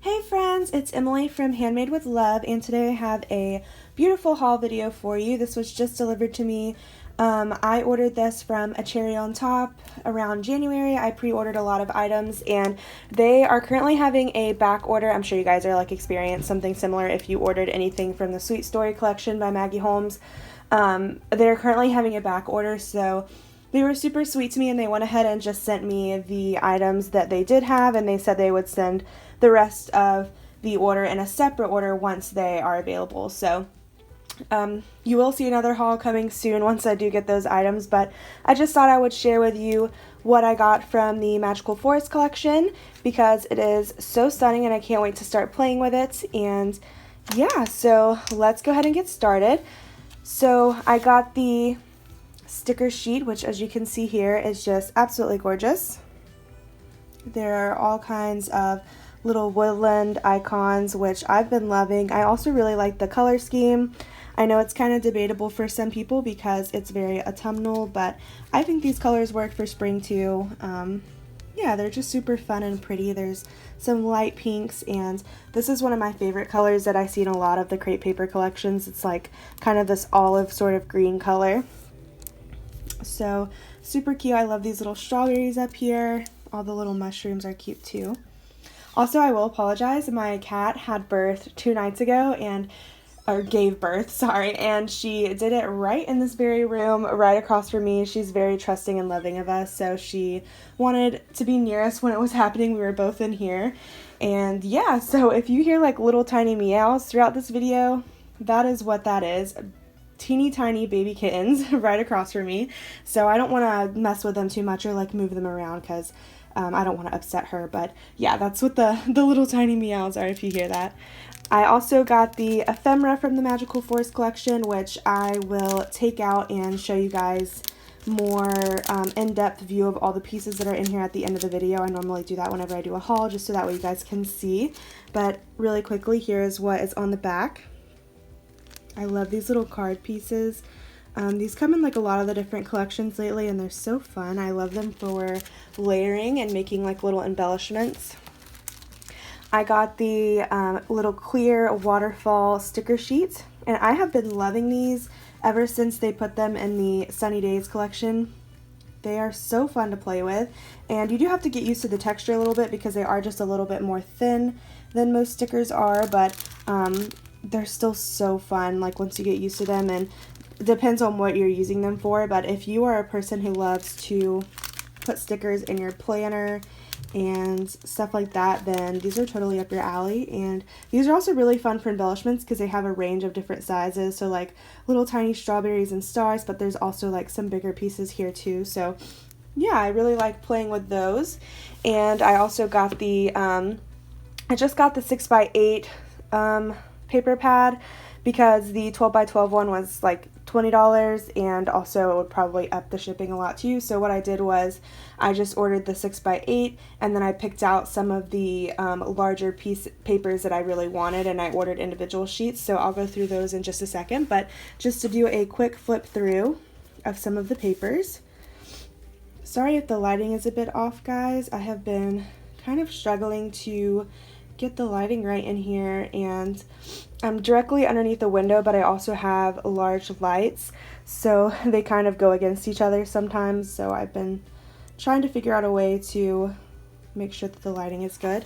Hey friends, it's Emily from Handmade with Love, and today I have a beautiful haul video for you. This was just delivered to me. I ordered this from A Cherry on Top around January. I pre-ordered a lot of items, and they are currently having a back order. I'm sure you guys are experienced something similar if you ordered anything from the Sweet Story collection by Maggie Holmes. They're currently having a back order, so they were super sweet to me, and they went ahead and just sent me the items that they did have, and they said they would send the rest of the order in a separate order once they are available. So you will see another haul coming soon once I do get those items, but I just thought I would share with you what I got from the Magical Forest collection because it is so stunning and I can't wait to start playing with it. And yeah, so let's go ahead and get started. So I got the sticker sheet, which as you can see here is just absolutely gorgeous. There are all kinds of little woodland icons, which I've been loving. I also really like the color scheme. I know it's kind of debatable for some people because it's very autumnal, but I think these colors work for spring too. Yeah, they're just super fun and pretty. There's some light pinks, and this is one of my favorite colors that I see in a lot of the crepe paper collections. It's like kind of this olive sort of green color. So super cute. I love these little strawberries up here. All the little mushrooms are cute too. Also, I will apologize. My cat had birth 2 nights ago or gave birth, sorry, and she did it right in this very room right across from me. She's very trusting and loving of us, so she wanted to be near us when it was happening. We were both in here. And yeah, so if you hear little tiny meows throughout this video, that is what that is. Teeny tiny baby kittens right across from me. So I don't want to mess with them too much or move them around because I don't want to upset her, but yeah, that's what the little tiny meows are if you hear that. I also got the Ephemera from the Magical Forest collection, which I will take out and show you guys more in-depth view of all the pieces that are in here at the end of the video. I normally do that whenever I do a haul, just so that way you guys can see. But really quickly, here is what is on the back. I love these little card pieces. These come in a lot of the different collections lately, and they're so fun. I love them for layering and making little embellishments. I got the little clear Waterfall sticker sheets, and I have been loving these ever since they put them in the Sunny Days collection. They are so fun to play with, and you do have to get used to the texture a little bit because they are just a little bit more thin than most stickers are, but they're still so fun once you get used to them, and it depends on what you're using them for. But if you are a person who loves to put stickers in your planner and stuff like that, then these are totally up your alley. And these are also really fun for embellishments because they have a range of different sizes, so little tiny strawberries and stars, but there's also some bigger pieces here too. So yeah, I really like playing with those. And I also got the I just got the 6x8 paper pad because the 12x12 one was $20, and also it would probably up the shipping a lot too. So what I did was I just ordered the 6x8, and then I picked out some of the larger papers that I really wanted, and I ordered individual sheets. So I'll go through those in just a second, but just to do a quick flip through of some of the papers. Sorry if the lighting is a bit off, guys. I have been kind of struggling to get the lighting right in here, and I'm directly underneath the window, but I also have large lights, so they kind of go against each other sometimes. So I've been trying to figure out a way to make sure that the lighting is good.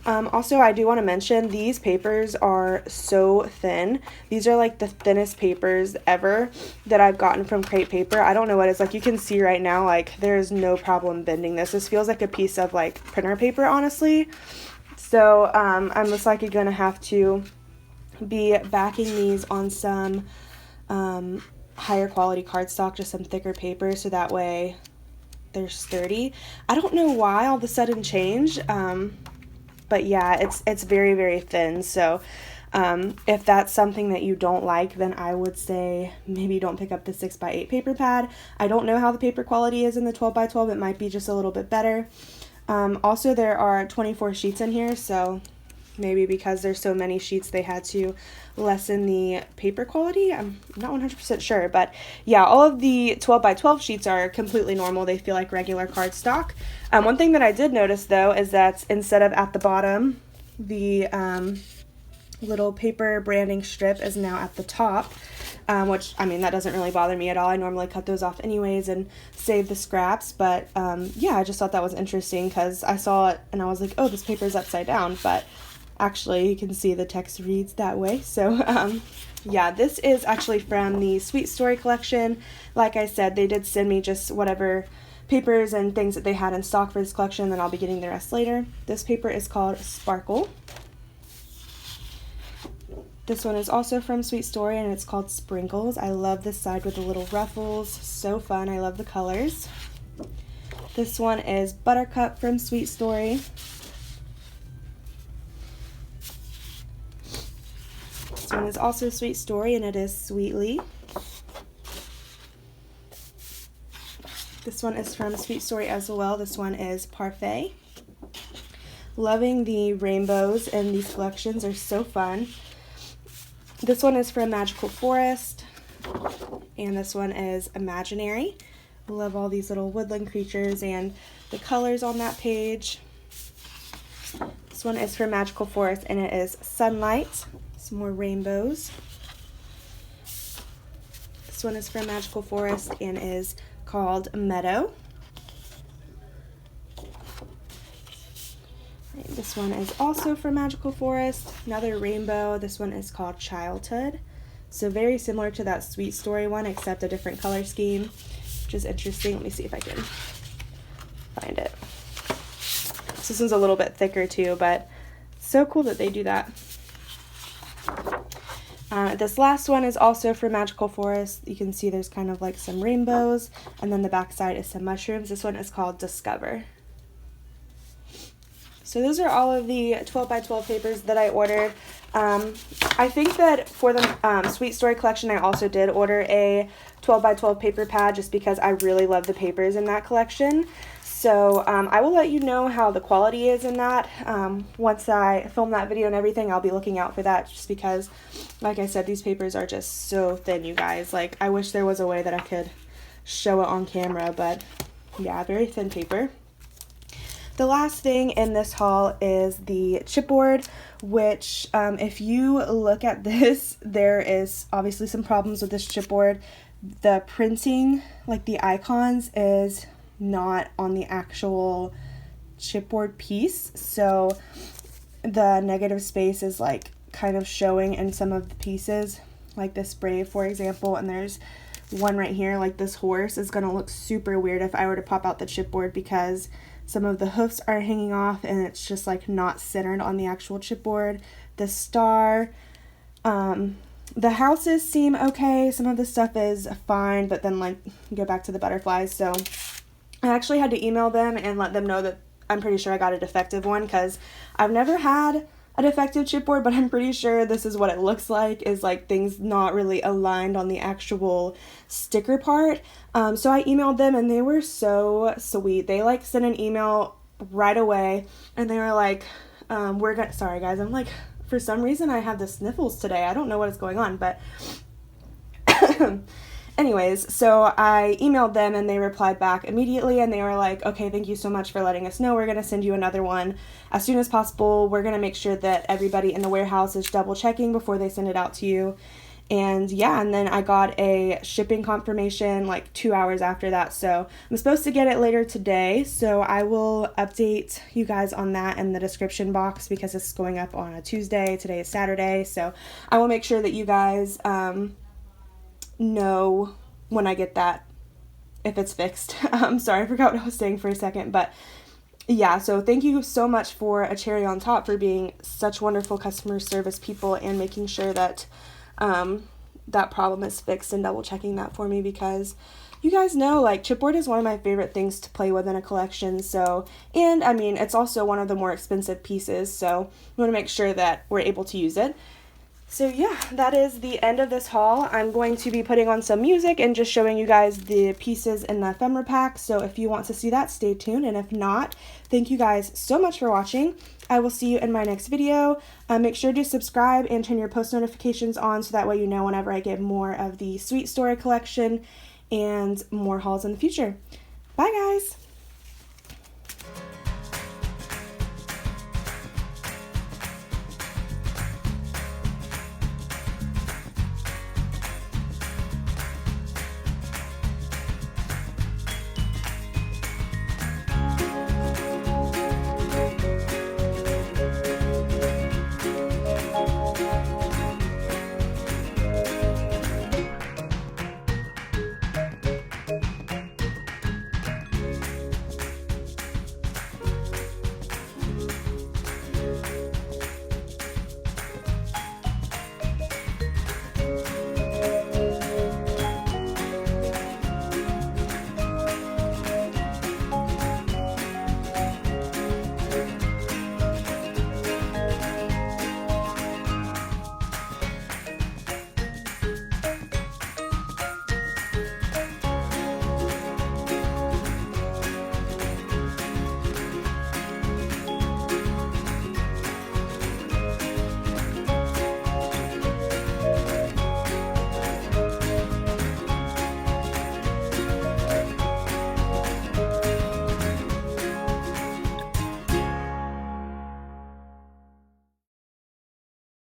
Also, I do want to mention these papers are so thin. These are the thinnest papers ever that I've gotten from crepe paper. I don't know what it's you can see right now, there's no problem bending this. This feels like a piece of printer paper, honestly. So I'm most likely going to have to be backing these on some higher quality cardstock, just some thicker paper, so that way they're sturdy. I don't know why all of a sudden change, but yeah, it's very, very thin. So if that's something that you don't like, then I would say maybe don't pick up the 6x8 paper pad. I don't know how the paper quality is in the 12x12. It might be just a little bit better. Also, there are 24 sheets in here, so maybe because there's so many sheets they had to lessen the paper quality. I'm not 100% sure, but yeah, all of the 12x12 sheets are completely normal. They feel like regular cardstock. One thing that I did notice though is that instead of at the bottom the little paper branding strip is now at the top, which, I mean, that doesn't really bother me at all. I normally cut those off anyways and save the scraps, but yeah, I just thought that was interesting because I saw it and I was like, oh, this paper is upside down, but actually you can see the text reads that way. So yeah, this is actually from the Sweet Story collection. Like I said, they did send me just whatever papers and things that they had in stock for this collection, then I'll be getting the rest later. This paper is called Sparkle. This one is also from Sweet Story, and it's called Sprinkles. I love this side with the little ruffles. So fun. I love the colors. This one is Buttercup from Sweet Story. This one is also Sweet Story, and it is Sweetly. This one is from Sweet Story as well. This one is Parfait. Loving the rainbows in these collections. Are so fun. This one is from Magical Forest, and this one is Imaginary. I love all these little woodland creatures and the colors on that page. This one is from Magical Forest, and it is Sunlight. Some more rainbows. This one is from Magical Forest and is called Meadow. This one is also from Magical Forest, another rainbow. This one is called Childhood. So very similar to that Sweet Story one, except a different color scheme, which is interesting. Let me see if I can find it. So this one's a little bit thicker too, but so cool that they do that. This last one is also from Magical Forest. You can see there's kind of like some rainbows, and then the back side is some mushrooms. This one is called Discover. So those are all of the 12 by 12 papers that I ordered. I think that for the Sweet Story collection, I also did order a 12 by 12 paper pad just because I really love the papers in that collection. So I will let you know how the quality is in that. Once I film that video and everything, I'll be looking out for that just because, like I said, these papers are just so thin, you guys. Like, I wish there was a way that I could show it on camera, but yeah, very thin paper. The last thing in this haul is the chipboard, which if you look at this, there is obviously some problems with this chipboard. The printing, like the icons, is not on the actual chipboard piece, so the negative space is like kind of showing in some of the pieces, like this brave, for example, and there's one right here, like this horse is going to look super weird if I were to pop out the chipboard because some of the hoofs are hanging off and it's just like not centered on the actual chipboard. The star, the houses seem okay. Some of the stuff is fine, but then like go back to the butterflies. So I actually had to email them and let them know that I'm pretty sure I got a defective one because I've never had a defective chipboard, but I'm pretty sure this is what it looks like, is like things not really aligned on the actual sticker part. So I emailed them and they were so sweet. They like sent an email right away and they were like, sorry guys, I'm like, for some reason I have the sniffles today. I don't know what is going on, but anyways, so I emailed them and they replied back immediately and they were like, okay, thank you so much for letting us know. We're going to send you another one as soon as possible. We're going to make sure that everybody in the warehouse is double checking before they send it out to you. And yeah, and then I got a shipping confirmation like 2 hours after that. So I'm supposed to get it later today. So I will update you guys on that in the description box because it's going up on a Tuesday. Today is Saturday. So I will make sure that you guys know when I get that, if it's fixed. Sorry, I forgot what I was saying for a second, but yeah, so thank you so much for a cherry on top for being such wonderful customer service people and making sure that that problem is fixed and double checking that for me, because you guys know, like, chipboard is one of my favorite things to play with in a collection. So, and I mean, it's also one of the more expensive pieces, so we want to make sure that we're able to use it. So yeah, that is the end of this haul. I'm going to be putting on some music and just showing you guys the pieces in the ephemera pack. So if you want to see that, stay tuned. And if not, thank you guys so much for watching. I will see you in my next video. Make sure to subscribe and turn your post notifications on so that way you know whenever I get more of the Sweet Story collection and more hauls in the future. Bye guys!